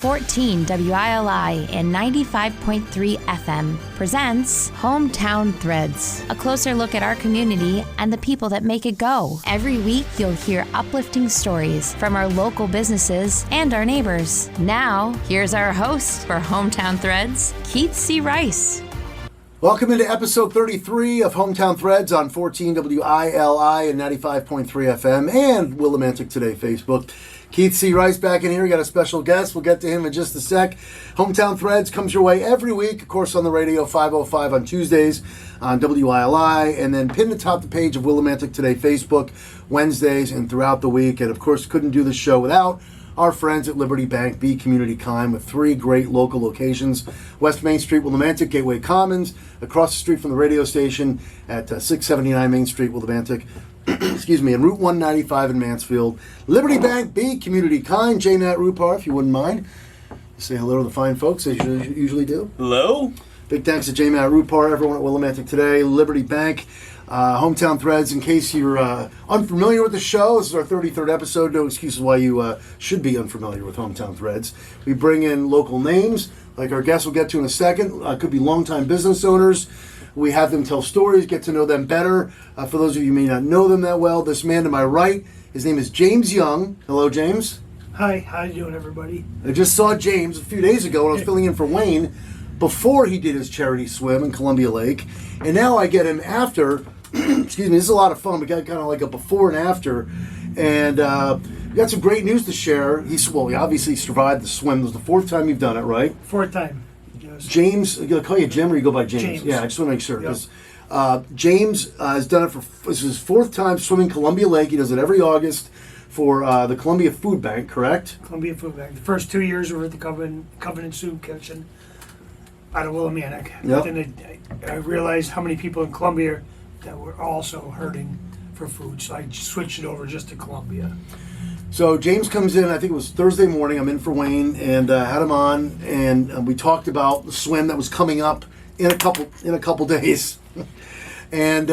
14 WILI and 95.3 FM presents Hometown Threads, a closer look at our community and the people that make it go. Every week, you'll hear uplifting stories from our local businesses and our neighbors. Now, here's our host for Hometown Threads, Keith C. Rice. Welcome into episode 33 of Hometown Threads on 14 WILI and 95.3 FM and Willimantic Today Facebook. Keith C. Rice back in here. We got a special guest. We'll get to him in just a sec. Hometown Threads comes your way every week, of course, on the radio, 5:05 on Tuesdays on WILI, and then pinned atop the page of Willimantic Today Facebook Wednesdays and throughout the week. And, of course, couldn't do the show without our friends at Liberty Bank B Community Kind with three great local locations: West Main Street, Willimantic, Gateway Commons, across the street from the radio station at 679 Main Street, Willimantic, excuse me, and Route 195 in Mansfield. Liberty Bank B Community Kind. J. Nat Rupar, if you wouldn't mind, say hello to the fine folks as you usually do. Hello. Big thanks to J. Nat Rupar, everyone at Willimantic Today, Liberty Bank. Hometown Threads, in case you're unfamiliar with the show, this is our 33rd episode. No excuses why you should be unfamiliar with Hometown Threads. We bring in local names, like our guest we'll get to in a second. Could be longtime business owners. We have them tell stories, get to know them better. For those of you who may not know them that well, this man to my right, his name is James Young. Hello, James. Hi, how you doing, everybody? I just saw James a few days ago when I was filling in for Wayne before he did his charity swim in Columbia Lake. And now I get him after. Excuse me, this is a lot of fun. We got kind of like a before and after. And we got some great news to share. He obviously survived the swim. This is the fourth time you've done it, right? Fourth time. Yes. James, I'm going to call you Jim or you go by James? James. Yeah, I just want to make sure. Yep. James has done it this is his fourth time swimming Columbia Lake. He does it every August for the Columbia Food Bank, correct? Columbia Food Bank. The first 2 years we were at the Covenant Soup Kitchen out of Willimantic. Yep. Then I realized how many people in Columbia that were also hurting for food, so I switched it over just to Columbia. So James comes in, I think it was Thursday morning, I'm in for Wayne, and had him on, and we talked about the swim that was coming up in a couple days. And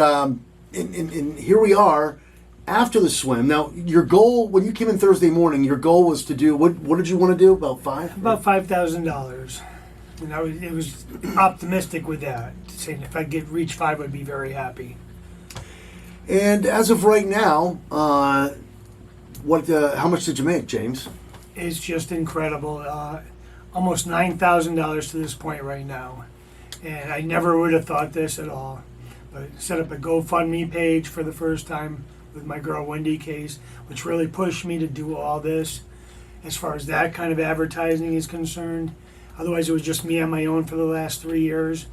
here we are after the swim. Now, your goal, when you came in Thursday morning, your goal was to do, what did you want to do, about $5,000. And it was optimistic with that, saying if I reach 5, I'd be very happy. And as of right now, how much did you make, James? It's just incredible. Almost $9,000 to this point right now. And I never would have thought this at all. But I set up a GoFundMe page for the first time with my girl Wendy Case, which really pushed me to do all this as far as that kind of advertising is concerned. Otherwise, it was just me on my own for the last 3 years.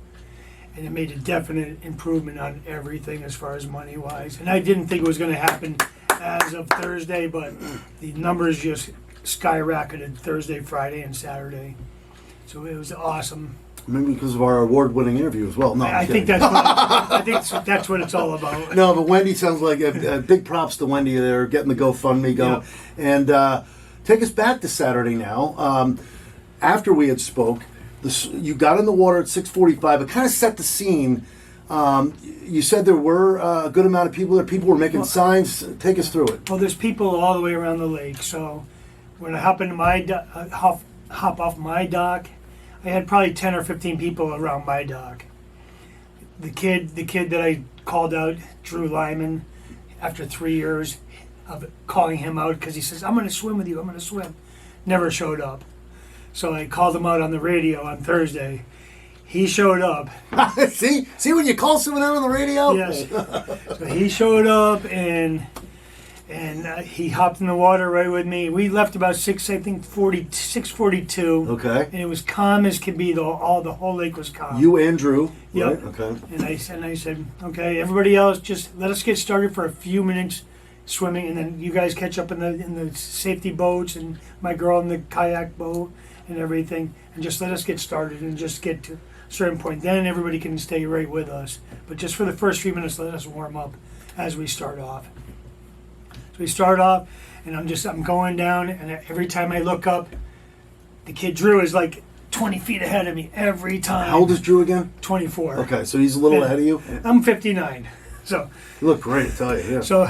And it made a definite improvement on everything as far as money-wise. And I didn't think it was going to happen as of Thursday, but the numbers just skyrocketed Thursday, Friday, and Saturday. So it was awesome. Maybe because of our award-winning interview as well. No, I think that's what it's all about. No, but Wendy sounds like a big props to Wendy there, getting the GoFundMe going. Yeah. And take us back to Saturday now. After we had spoke, you got in the water at 6:45. It kind of set the scene. You said there were a good amount of people there. People were making signs. Take us through it. Well, there's people all the way around the lake. So when I hop into hop off my dock, I had probably 10 or 15 people around my dock. The kid that I called out, Drew Lyman, after 3 years of calling him out because he says, "I'm going to swim with you. I'm going to swim," never showed up. So I called him out on the radio on Thursday. He showed up. See when you call someone out on the radio? Yes. So he showed up and he hopped in the water right with me. We left about 6:42. Okay. And it was calm as could be. The whole lake was calm. You and Drew. Yep. Right? Okay. And I said, okay, everybody else, just let us get started for a few minutes swimming, and then you guys catch up in the safety boats and my girl in the kayak boat and everything, and just let us get started and just get to a certain point. Then everybody can stay right with us. But just for the first few minutes, let us warm up as we start off. So we start off, and I'm going down, and every time I look up, the kid Drew is like 20 feet ahead of me every time. How old is Drew again? 24. Okay, so he's a little ahead of you? I'm 59. So you look great, I tell you, yeah. So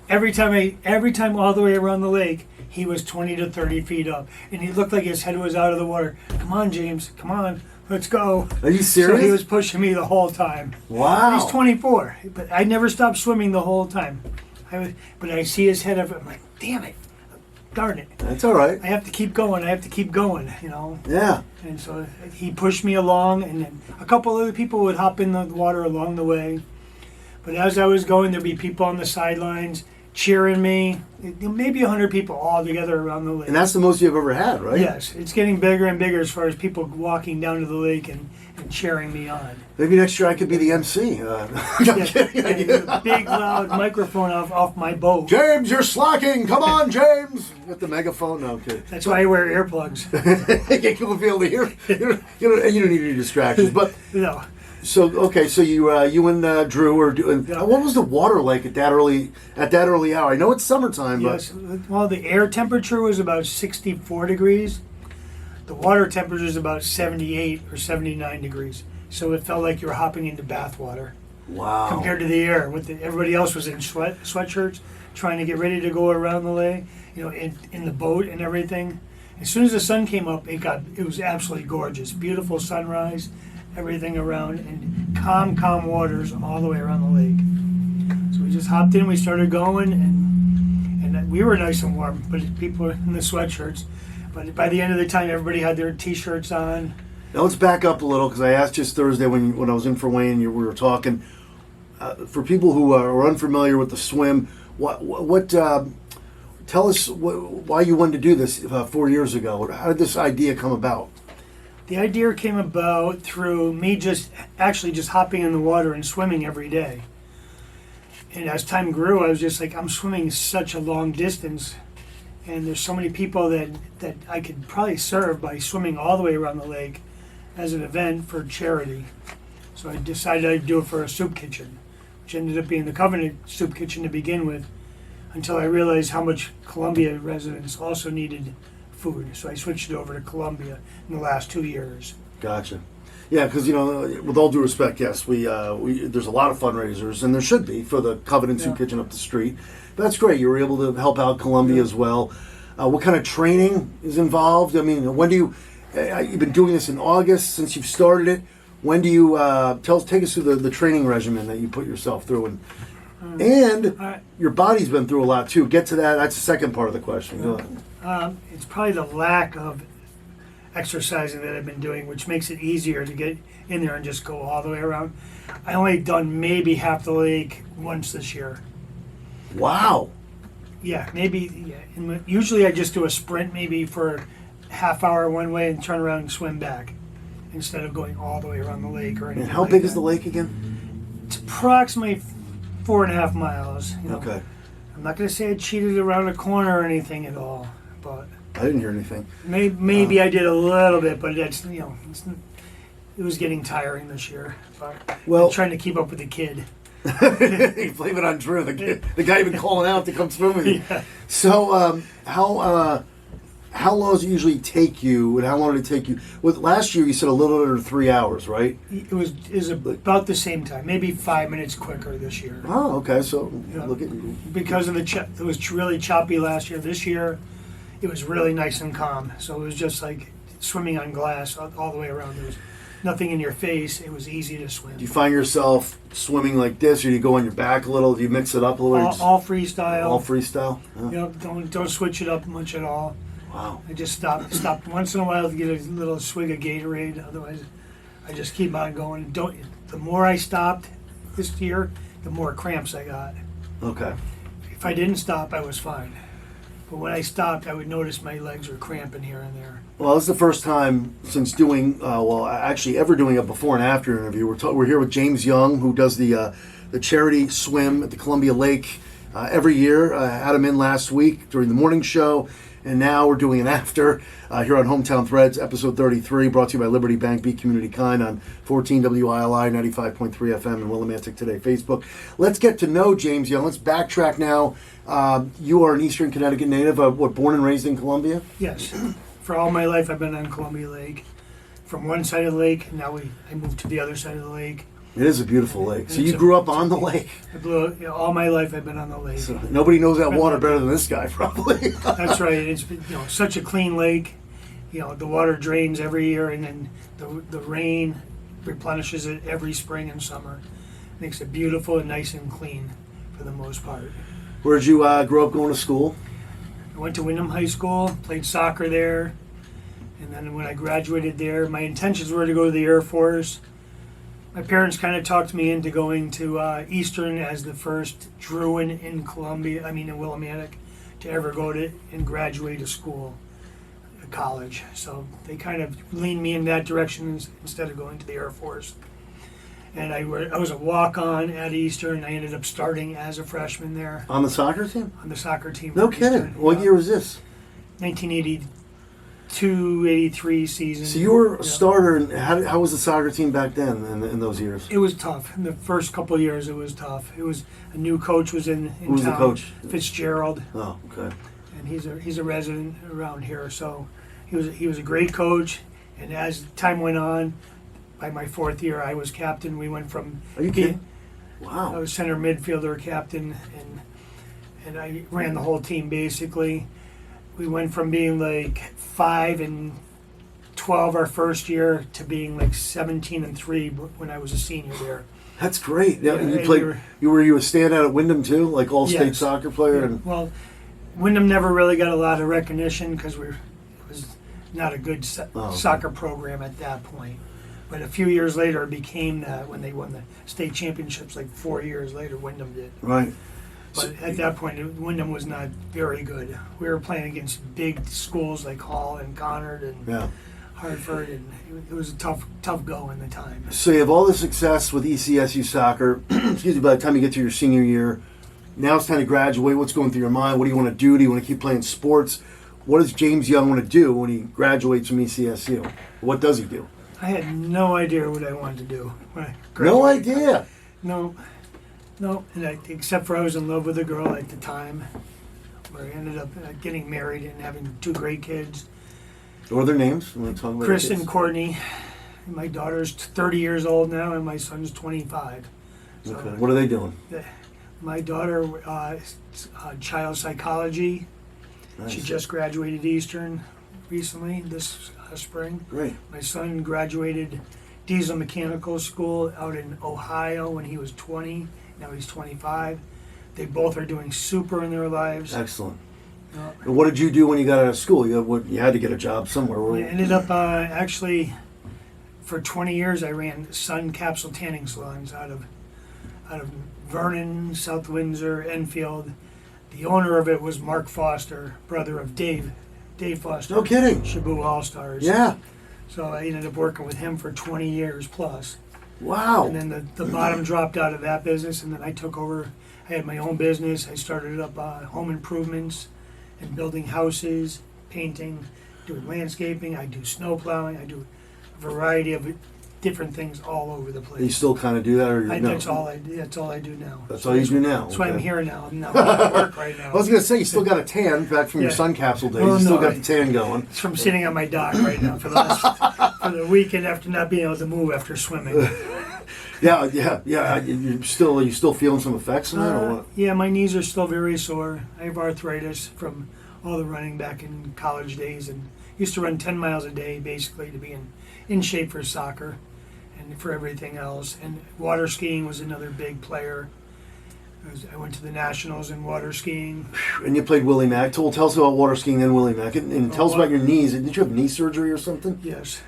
every time all the way around the lake, he was 20 to 30 feet up, and he looked like his head was out of the water. Come on, James, come on, let's go. Are you So serious? he was pushing me the whole time. Wow. He's 24, but I never stopped swimming the whole time. But I see his head up, I'm like, damn it, darn it. That's all right. I have to keep going, Yeah. And so he pushed me along, and then a couple other people would hop in the water along the way. But as I was going, there'd be people on the sidelines cheering me. Maybe 100 people all together around the lake. And that's the most you've ever had, right? Yes, it's getting bigger and bigger as far as people walking down to the lake and cheering me on. Maybe next year I could be the MC. A big loud microphone off my boat. James, you're slacking. Come on, James. With the megaphone. No, okay. That's why I wear earplugs. You won't be able to hear. You don't need any distractions. But No. so okay, so you and Drew were doing. Yeah. What was the water like at that early hour? I know it's summertime, Yes. Well, the air temperature was about 64 degrees. The water temperature is about 78 or 79 degrees. So it felt like you were hopping into bath water but wow. compared to the air. Everybody else was in sweatshirts trying to get ready to go around the lake, in the boat and everything. As soon as the sun came up, it was absolutely gorgeous. Beautiful sunrise, everything around, and calm waters all the way around the lake. So we just hopped in, we started going, and we were nice and warm, but people were in the sweatshirts. But by the end of the time, everybody had their T-shirts on. Now let's back up a little because I asked just Thursday when I was in for Wayne, we were talking. For people who are unfamiliar with the swim, what tell us why you wanted to do this 4 years ago. How did this idea come about? The idea came about through me just hopping in the water and swimming every day. And as time grew, I was just like, I'm swimming such a long distance, and there's so many people that I could probably serve by swimming all the way around the lake as an event for charity. So I decided I'd do it for a soup kitchen, which ended up being the Covenant Soup Kitchen to begin with, until I realized how much Columbia residents also needed food. So I switched it over to Columbia in the last 2 years. Gotcha. Yeah, because with all due respect, yes, we there's a lot of fundraisers, and there should be for the Covenant Soup Kitchen up the street. But that's great. You were able to help out Columbia as well. What kind of training is involved? I mean, when do you've been doing this in August since you've started it? When do you take us through the training regimen that you put yourself through, and your body's been through a lot too. Get to that. That's the second part of the question. Go ahead. It's probably the lack of exercising that I've been doing, which makes it easier to get in there and just go all the way around. I only done maybe half the lake once this year. Wow. Yeah, maybe. Yeah. And usually I just do a sprint maybe for half hour one way and turn around and swim back instead of going all the way around the lake or anything. And how like big that. is the lake again? It's approximately 4.5 miles. Okay. I'm not going to say I cheated around a corner or anything at all, but I didn't hear anything. maybe I did a little bit, but that's it was getting tiring this year. But Well- I'm trying to keep up with the kid. You blame it on Drew, the guy you've been calling out to come swim with you. Yeah. So, how long does it usually take you, and how long did it take you? With last year, you said a little under 3 hours, right? It was about the same time, maybe 5 minutes quicker this year. Oh, okay. So Yeah. look at you. Because of it was really choppy last year. This year, it was really nice and calm. So it was just like swimming on glass all the way around. There was nothing in your face. It was easy to swim. Do you find yourself swimming like this, or do you go on your back a little? Do you mix it up a little? Or just All freestyle. all freestyle? Oh, Don't switch it up much at all. wow. I just stopped once in a while to get a little swig of Gatorade. Otherwise, I just keep on going. The more I stopped this year, the more cramps I got. Okay. If I didn't stop, I was fine. But when I stopped, I would notice my legs were cramping here and there. Well, this is the first time since doing, actually ever doing a before and after interview. We're here with James Young, who does the charity swim at the Columbia Lake every year. Had him in last week during the morning show, and now we're doing an after here on Hometown Threads, episode 33, brought to you by Liberty Bank, Be Community Kind on 14 WILI, 95.3 FM, and Willimantic Today Facebook. Let's get to know James Young. Let's backtrack now. You are an Eastern Connecticut native, born and raised in Columbia? Yes. For all my life, I've been on Columbia Lake. From one side of the lake, now I moved to the other side of the lake. It is a beautiful lake. So It's you a- grew up on the lake. All my life I've been on the lake. So nobody knows that water better than this guy, probably. That's right. It's such a clean lake. The water drains every year, and then the rain replenishes it every spring and summer. Makes it beautiful and nice and clean for the most part. Where'd you grow up going to school? I went to Wyndham High School, played soccer there, and then when I graduated there, my intentions were to go to the Air Force. My parents kind of talked me into going to Eastern as the first Druid in Willimantic, to ever go to and graduate a school, a college. So they kind of leaned me in that direction instead of going to the Air Force. And I was a walk-on at Eastern. I ended up starting as a freshman there On the soccer team? on the soccer team. No for kidding. Eastern. What Yeah. year was this? 1982, 83 season. So you were a Yeah. starter, and how was the soccer team back then in those years? It was tough. In the first couple of years, it was tough. It was a new coach was in Who was the town, coach? Fitzgerald, Oh, okay. and he's a resident around here. So he was a great coach. And as time went on, by my fourth year, I was captain. We went from Are you kidding? Wow. I was center midfielder captain, and I ran the whole team basically. We went from being like 5-12 our first year to being like 17-3 when I was a senior there. That's great. Yeah, and you and played. we were- You a standout at Wyndham too, like all-state Yes. soccer player. And Well, Wyndham never really got a lot of recognition because it was not a good Oh, okay. soccer program at that point. But a few years later, it became that when they won the state championships, like 4 years later, Wyndham did. right. But at that point, Wyndham was not very good. We were playing against big schools like Hall and Conard and Yeah. Hartford, and it was a tough go in the time. So you have all the success with ECSU soccer. Excuse me. By the time you get to your senior year, now it's time to graduate. What's going through your mind? What do you want to do? Do you want to keep playing sports? What does James Young want to do when he graduates from ECSU? What does he do? I had no idea what I wanted to do when I No graduated. idea. No, except for I was in love with a girl at the time, where I ended up getting married and having 2 great kids, What are their names? You want to talk about Chris their and kids? Courtney. My daughter's 30 years old now, and my son's 25. So Okay. What are they doing? my daughter, child psychology. Nice. She just graduated Eastern recently this spring. Great. My son graduated Diesel Mechanical School out in Ohio when he was 20. Now he's 25. They both are doing super in their lives. Excellent. Uh, And what did you do when you got out of school? You had to get a job somewhere. I ended up actually for 20 years I ran Sun Capsule Tanning Salons out of Vernon, South Windsor, Enfield. The owner of it was Mark Foster, brother of Dave Foster. No kidding. Shabu All Stars. Yeah. So I ended up working with him for 20 years plus. Wow. And then the bottom dropped out of that business, and then I took over. I had my own business. I started up home improvements and building houses, painting, doing landscaping. I do snow plowing. I do a variety of different things all over the You place. still kind of do that, or no? That's all I do now. That's all you do now. That's why I'm okay. here now. I'm not at work right now. I was going to say, you still got a tan back from your Yeah. Sun Capsule days. Oh, You still no, got I- the tan going. It's from sitting on my dock right now for the weekend after not being able to move after swimming. Yeah. You still feeling some effects from that, or what? Yeah, my knees are still very sore. I have arthritis from all the running back in college days, and used to run 10 miles a day basically to be in shape for soccer and for everything else. And water skiing was another big player. I went to the nationals in water skiing. And you played Willie Mack. Tell us about water skiing and Willie Mack, and tell us about your knees. Did you have knee surgery or something? Yes,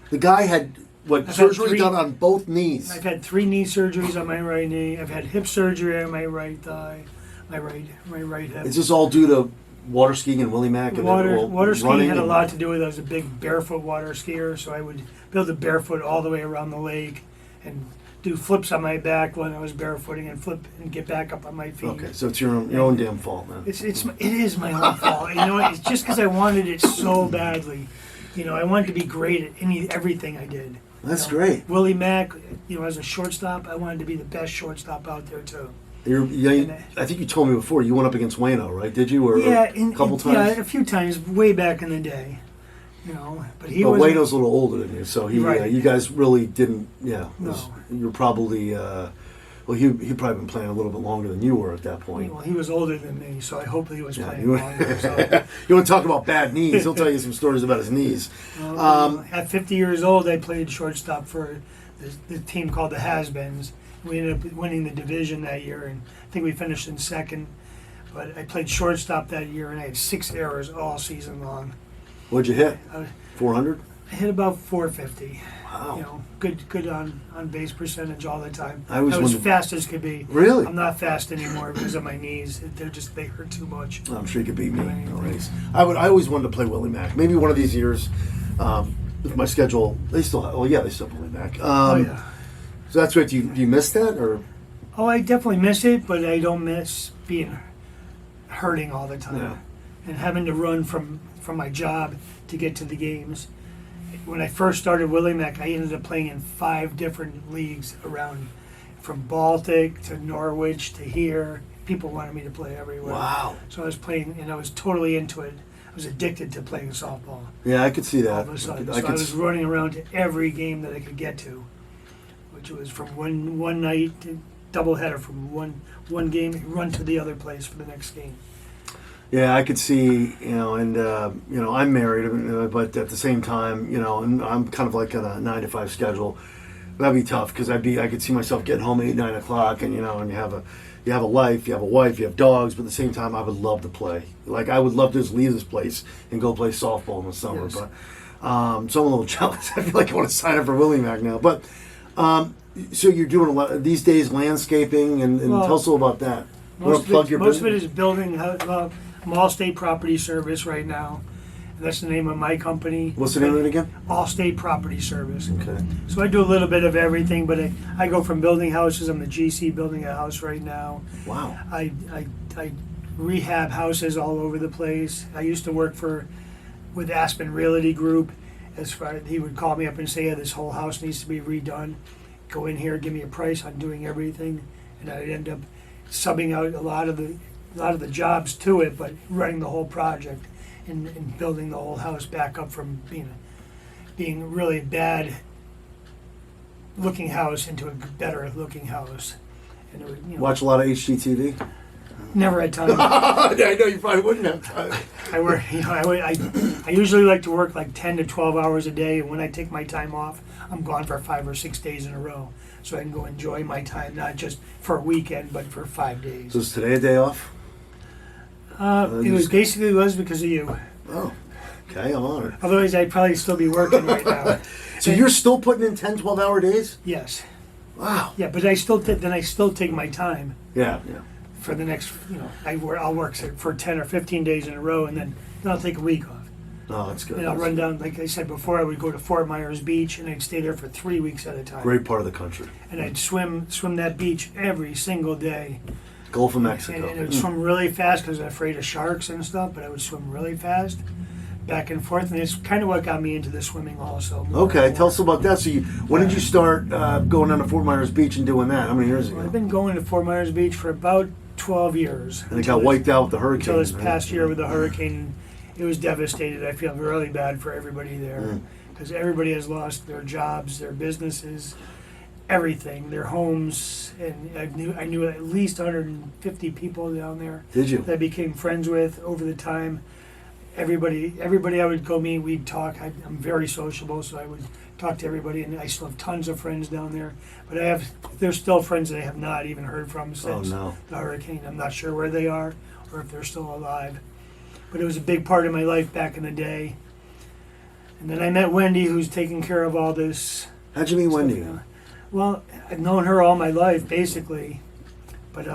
The guy had I've had surgery 3 done on both knees. I've had 3 knee surgeries on my right knee. I've had hip surgery on my right thigh, my right hip. Is this all due to water skiing and Willie Mack? And Water skiing running had a and- lot to do with it. I was a big barefoot water skier, so I would build a barefoot all the way around the lake and do flips on my back when I was barefooting and flip and get back up on my feet. Okay, so it's your own damn fault, man. It is my own fault. You know, it's just because I wanted it so badly. You know, I wanted to be great at everything I did. That's You know, great. Willie Mack, as a shortstop, I wanted to be the best shortstop out there too. I think you told me before you went up against Wayno, right? Did you? Or Yeah, a couple times? Yeah, a few times way back in the day. But he But was. Wado's a little older than you, so Right. you guys really didn't. No. You're probably. Well, he probably been playing a little bit longer than you were at that point. Well, he was older than me, so I hope he was playing you, longer. So. you want to talk about bad knees? He'll tell you some stories about his knees. At 50 years old, I played shortstop for the team called the Has-Beens. We ended up winning the division that year, and I think we finished in second. But I played shortstop that year, and I had 6 errors all season long. What'd you hit? I 400? I hit about 450. Wow. Good on base percentage all the time. I was was fast as could be. Really? I'm not fast anymore because of my knees. They hurt too much. I'm sure you could beat me in a race. I always wanted to play Willie Mack. Maybe one of these years, with my schedule, they still have Willie Mack. Yeah. So that's right. Do you miss that or? Oh, I definitely miss it, but I don't miss being hurting all the time Yeah. and having to run from my job to get to the games. When I first started Willie Mack, I ended up playing in 5 different leagues around, from Baltic to Norwich to here. People wanted me to play everywhere. Wow. So I was playing, and I was totally into it. I was addicted to playing softball. Yeah, I could see All that. of a sudden, I so I was running around to every game that I could get to, which was from one night, doubleheader from one game, run to the other place for the next game. Yeah, I could see, and I'm married, but at the same time, and I'm kind of like on a 9 to 5 schedule. That'd be tough because I could see myself getting home 8, 9 o'clock, and and you have a life, you have a wife, you have dogs, but at the same time, I would love to play. Like I would love to just leave this place and go play softball in the summer. Yes. But so I'm a little jealous. I feel like I want to sign up for Willie Mack now. But so you're doing a lot these days, landscaping, and Well, tell us all about that. Most of it business? is building. I'm Allstate Property Service right now. And that's the name of my company. What's the name of it again? Allstate Property Service. Okay. So I do a little bit of everything, but I go from building houses. I'm the GC building a house right now. Wow. I rehab houses all over the place. I used to work with Aspen Realty Group. He would call me up and say, "Yeah, this whole house needs to be redone. Go in here, give me a price on doing everything," and I'd end up subbing out a lot of the jobs to it, but running the whole project and building the whole house back up from being really bad looking house into a better looking house. And it would, Watch a lot of HGTV? never had time. I know you probably wouldn't have time. I work, I usually like to work like 10 to 12 hours a day, and when I take my time off, I'm gone for 5 or 6 days in a row. So I can go enjoy my time, not just for a weekend, but for 5 days. So is today a day off? It was basically because of you. Oh, okay, I'm honored. Otherwise, I'd probably still be working right now. So you're still putting in 10, 12-hour days? Yes. Wow. Yeah, but I still take my time Yeah. for the next, I'll work for 10 or 15 days in a row, and then I'll take a week off. Oh, that's good. And I'll run down, like I said before, I would go to Fort Myers Beach, and I'd stay there for 3 weeks at a time. Great part of the country. And I'd swim that beach every single day. Gulf of Mexico. And I would swim really fast because I was afraid of sharks and stuff, but I would swim really fast, back and forth, and it's kind of what got me into the swimming also. Okay, tell us about that. So when did you start going down to Fort Myers Beach and doing that? How many years Well, ago? I've been going to Fort Myers Beach for about 12 years. And it got wiped out with the hurricane. Until this right? past year with the hurricane, it was devastated. I feel really bad for everybody there because everybody has lost their jobs, their businesses, everything, their homes, and I knew at least 150 people down there Did you? that I became friends with over the time. Everybody I would go meet, we'd talk. I'm very sociable, so I would talk to everybody, and I still have tons of friends down there. But there's still friends that I have not even heard from since the hurricane. I'm not sure where they are or if they're still alive. But it was a big part of my life back in the day. And then I met Wendy, who's taking care of all this. How'd you meet Wendy? Well, I've known her all my life, basically. But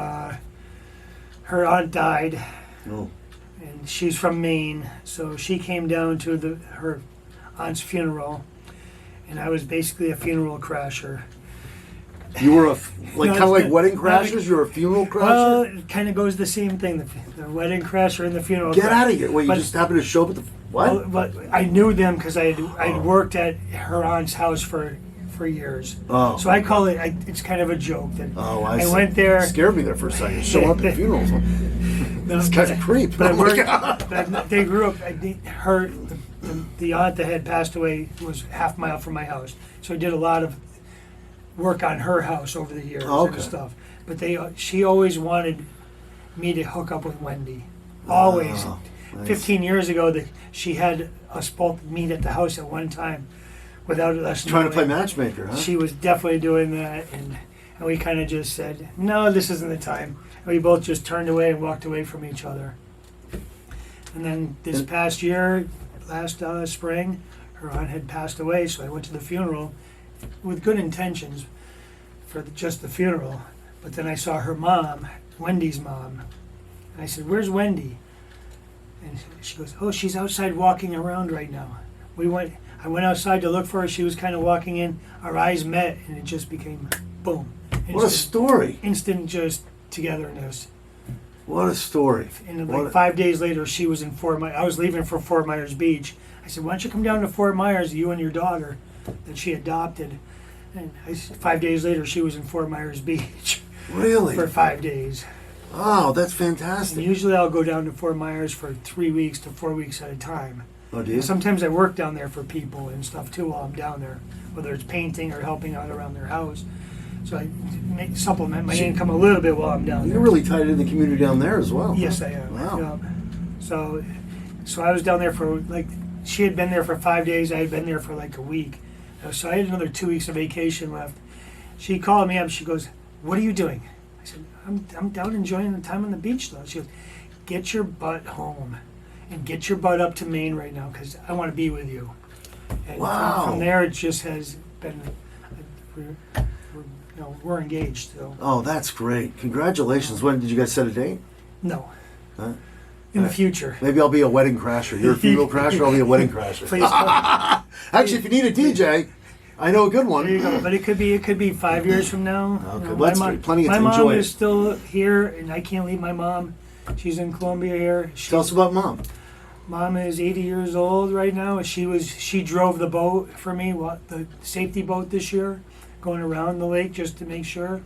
her aunt died. Oh. And she's from Maine, so she came down to her aunt's funeral, and I was basically a funeral crasher. You were kind of like wedding crashers? You were a funeral crasher? Well, it kind of goes the same thing, the wedding crasher and the funeral Get crasher. out of here. Wait, you But- just happened to show up at the... What? Well, but I knew them because I'd worked at her aunt's house for years. Oh. So I call it, it's kind of a joke. That I I see. went there. Scared me there for a second. Show up at funerals. This guy's a creep. But I Oh my worked, God. but they grew up. the aunt that had passed away was half mile from my house, so I did a lot of work on her house over the years Okay. and stuff. But she always wanted me to hook up with Wendy, always. Oh, nice. 15 years ago, she had us both meet at the house at one time, without us Trying to play knowing. matchmaker, huh? She was definitely doing that, and we kind of just said, no, this isn't the time. And we both just turned away and walked away from each other. And then this past year, last spring, her aunt had passed away, so I went to the funeral with good intentions for just the funeral. But then I saw her mom, Wendy's mom, and I said, "Where's Wendy?" And she goes, "Oh, she's outside walking around right now." I went outside to look for her. She was kind of walking in. Our eyes met, and it just became boom. What a story. Instant just togetherness. What a story. And then, like 5 days later, she was in Fort Myers. I was leaving for Fort Myers Beach. I said, "Why don't you come down to Fort Myers, you and your daughter that she adopted?" And 5 days later, she was in Fort Myers Beach Really? for 5 days. Oh, that's And fantastic. usually I'll go down to Fort Myers for 3 weeks to 4 weeks at a time. Oh, do you? Sometimes I work down there for people and stuff too while I'm down there, whether it's painting or helping out around their house. So I supplement my income a little bit while I'm down You're there. really tied into the community down there as well. Yes, I am. Wow. Yeah. So I was down there for she had been there for 5 days. I had been there for like a week. So I had another 2 weeks of vacation left. She called me up. She goes, "What are you doing?" I said, I'm down enjoying the time on the beach though. She goes, "Get your butt home and get your butt up to Maine right now because I want to be with you." And Wow. from there, it just has been, we're engaged. So Oh, that's great. Congratulations. When did you guys set a date? no, Huh? in the future. Maybe I'll be a wedding crasher. You're a funeral crasher, I'll be a wedding crasher. Please come. Actually, if you need a DJ, I know a good one. There you go. But it could be 5 years from now. Okay, You know, well, that's my great. Plenty my to mom enjoy is it. still here, and I can't leave my mom. She's in Columbia here. Tell us about Mom. Mom is 80 years old right now. She drove the boat for me, the safety boat this year, going around the lake just to make sure.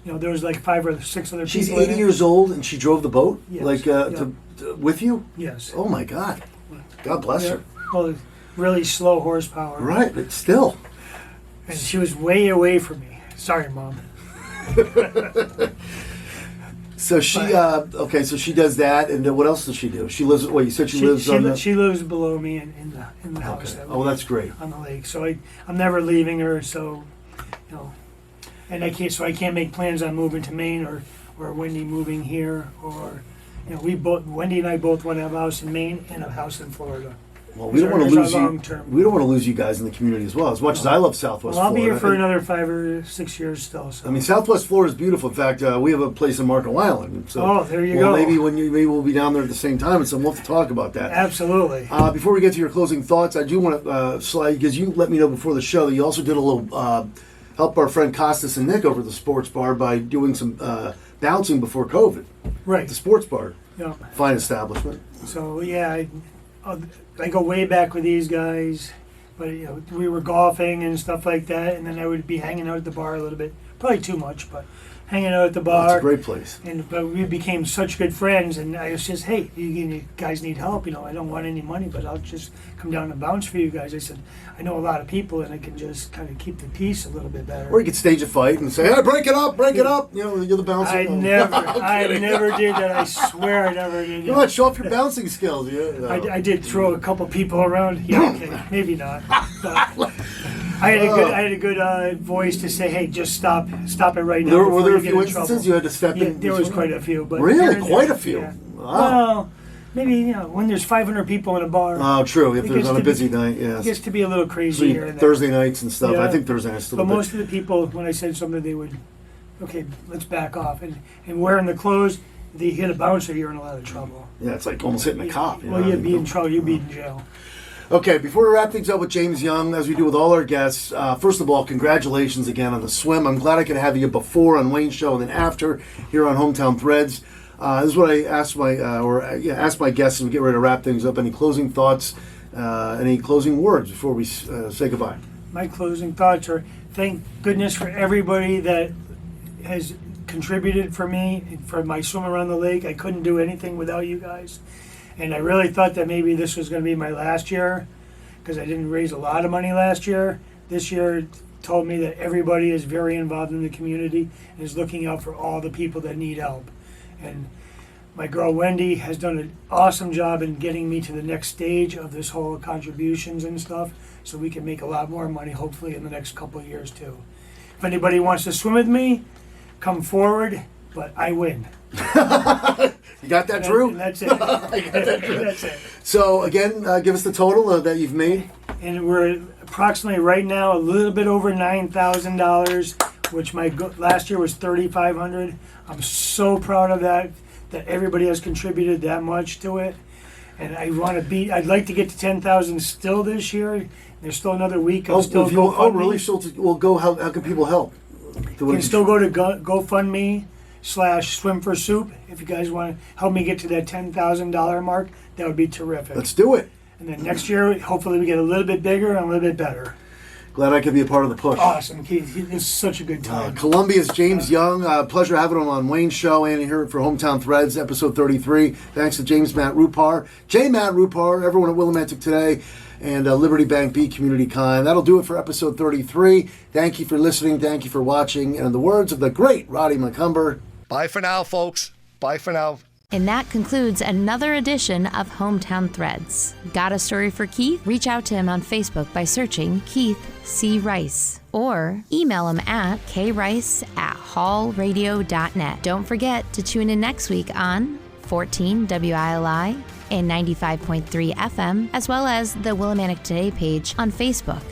There was like 5 or 6 other She's people. in 80 it. years old and she drove the boat? Yes. Like, Yeah. with you? Yes. Oh my God. God bless Yeah. her. Well, really slow horsepower. Right, but still. And she was way away from me. Sorry, Mom. So she, okay, so she does that, and then what else does she do? She lives, you said she lives on the... She lives below me in the house. Okay. that Oh, we- that's great. on the lake. So I'm never leaving her. So, and I can't make plans on moving to Maine or Wendy moving here or, Wendy and I both want to have a house in Maine and a house in Florida. Well, we don't want to Those are lose you. long-term. We don't want to lose you guys in the community as well. As much as I love Southwest Well, I'll be Florida. here for another 5 or 6 years still. So. I mean, Southwest Florida is beautiful. In fact, we have a place in Marco Island. So, Oh, there you well, go. maybe we'll be down there at the same time, and so we'll have to talk about that. Absolutely. Before we get to your closing thoughts, I do want to slide, because you let me know before the show that you also did a little help our friend Costas and Nick over at the sports bar by doing some bouncing before COVID. Right. The sports bar, Yeah. fine establishment. So yeah, I go way back with these guys, but we were golfing and stuff like that, and then I would be hanging out at the bar a little bit, probably too much, but hanging out at the It's bar. a great place. But we became such good friends, and I was just, "Hey, you guys need help? I don't want any money, but I'll just come down and bounce for you guys." I said, "I know a lot of people, and I can just kind of keep the peace a little bit better." Or you could stage a fight and say, "Hey, break it up, break it up." You're the bouncer. I Oh. never, I'm I kidding. never did that. I swear I never did. Come on, show off your bouncing skills. Yeah. No. I did throw a couple people around. Yeah, okay, maybe not. But I had a good voice to say, "Hey, just stop it right now." Were before there you a get few in instances trouble." you had to step Yeah, in? there was quite a few, but Really? here and Quite there, a few? yeah. Wow. Well, maybe when there's 500 people in a bar, Oh, true. If It there's gets on a to be- busy night, it yes. gets to be a little crazy here and there. Thursday nights and stuff. I Yeah. think Thursday nights still. But most of the people, when I said something, they would, "Okay, let's back off." And wearing the clothes, they hit a bouncer, you're in a lot of trouble. yeah, it's like almost hitting a cop. Well, you'd be in trouble. You'd be in jail. Okay, before we wrap things up with James Young, as we do with all our guests, first of all, congratulations again on the swim. I'm glad I could have you before on Wayne's show and then after here on Hometown Threads. This is what I asked my guests as we get ready to wrap things up. Any closing thoughts, any closing words before we say goodbye? My closing thoughts are thank goodness for everybody that has contributed for me, for my swim around the lake. I couldn't do anything without you guys. And I really thought that maybe this was going to be my last year. because I didn't raise a lot of money last year. This year told me that everybody is very involved in the community and is looking out for all the people that need help. And my girl Wendy has done an awesome job in getting me to the next stage of this whole contributions and stuff, so we can make a lot more money hopefully in the next couple of years too. If anybody wants to swim with me, come forward, but I win. You got that, Drew? And that's it. That's it. So again, give us the total that you've made. And we're approximately right now a little bit over $9,000, which last year was $3,500. I'm so proud of that everybody has contributed that much to it. And I'd like to get to 10,000 still this year. There's still another week. Really? So we'll go. How can people help? You can still go to GoFundMe/Swim for Soup if you guys want to help me get to that $10,000 mark. That would be terrific. Let's do it. And then next year, hopefully, we get a little bit bigger and a little bit better. Glad I could be a part of the push. Awesome, Keith. It's such a good time. Columbia's James Young. Pleasure having him on Wayne's show and here for Hometown Threads, episode 33. Thanks to James Matt Rupar, J. Matt Rupar, everyone at Willimantic Today, and Liberty Bank B Community Con. That'll do it for episode 33. Thank you for listening. Thank you for watching. And in the words of the great Roddy McCumber, bye for now, folks. Bye for now. And that concludes another edition of Hometown Threads. Got a story for Keith? Reach out to him on Facebook by searching Keith C. Rice or email him at krice@hallradio.net. Don't forget to tune in next week on 14 WILI and 95.3 FM, as well as the Willimantic Today page on Facebook.